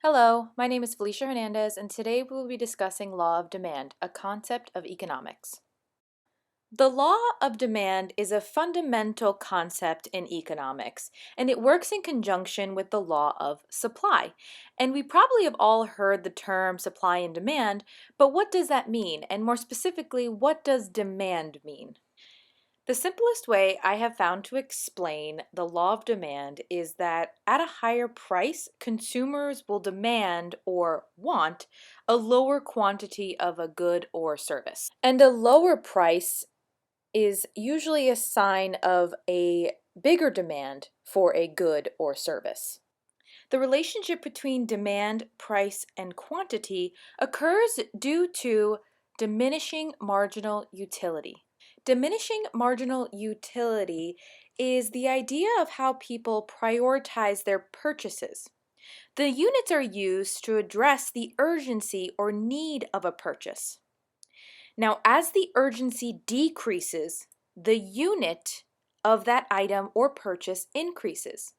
Hello, my name is Felicia Hernandez, and today we will be discussing law of demand, a concept of economics. The law of demand is a fundamental concept in economics, and it works in conjunction with the law of supply. And we probably have all heard the term supply and demand, but what does that mean? And more specifically, what does demand mean? The simplest way I have found to explain the law of demand is that at a higher price, consumers will demand or want a lower quantity of a good or service. And a lower price is usually a sign of a bigger demand for a good or service. The relationship between demand, price, and quantity occurs due to diminishing marginal utility. Diminishing marginal utility is the idea of how people prioritize their purchases. The units are used to address the urgency or need of a purchase. Now, as the urgency decreases, the unit of that item or purchase increases,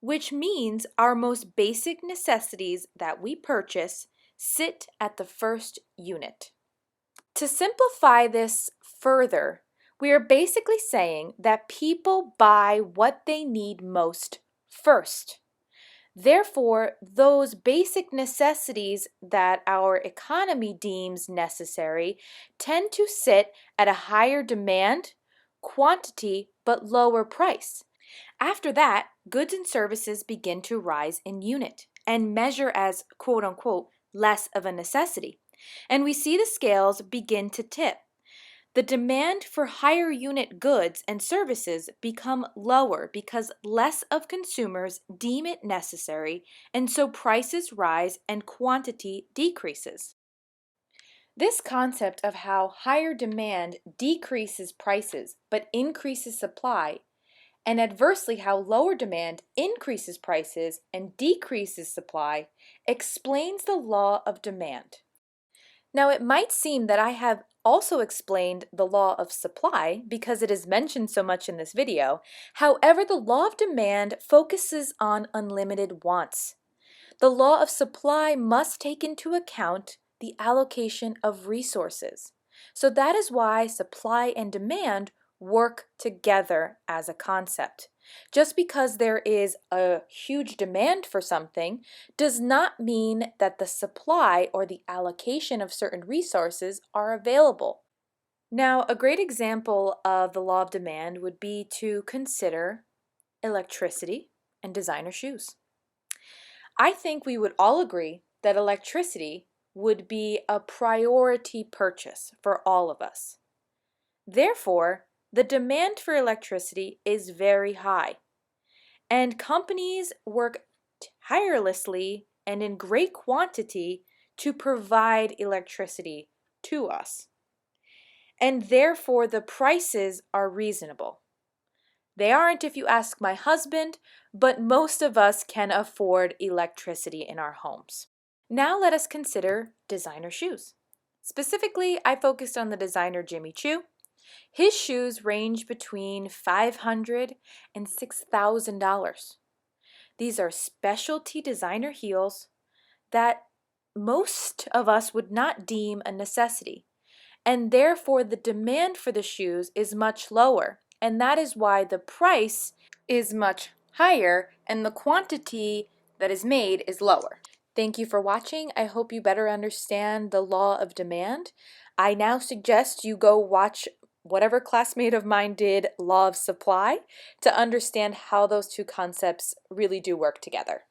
which means our most basic necessities that we purchase sit at the first unit. To simplify this further, we are basically saying that people buy what they need most first. Therefore, those basic necessities that our economy deems necessary tend to sit at a higher demand, quantity, but lower price. After that, goods and services begin to rise in unit and measure as quote unquote less of a necessity. And we see the scales begin to tip. The demand for higher unit goods and services become lower because less of consumers deem it necessary, and so prices rise and quantity decreases. This concept of how higher demand decreases prices but increases supply, and adversely how lower demand increases prices and decreases supply, explains the law of demand. Now, it might seem that I have also explained the law of supply because it is mentioned so much in this video. However, the law of demand focuses on unlimited wants. The law of supply must take into account the allocation of resources. So that is why supply and demand work together as a concept. Just because there is a huge demand for something does not mean that the supply or the allocation of certain resources are available. Now, a great example of the law of demand would be to consider electricity and designer shoes. I think we would all agree that electricity would be a priority purchase for all of us. Therefore, the demand for electricity is very high, and companies work tirelessly and in great quantity to provide electricity to us. And therefore, the prices are reasonable. They aren't if you ask my husband, but most of us can afford electricity in our homes. Now let us consider designer shoes. Specifically, I focused on the designer Jimmy Choo. His shoes range between $500 and $6,000. These are specialty designer heels that most of us would not deem a necessity, and therefore the demand for the shoes is much lower, and that is why the price is much higher and the quantity that is made is lower. Thank you for watching. I hope you better understand the law of demand. I now suggest you go watch whatever classmate of mine did law of supply to understand how those two concepts really do work together.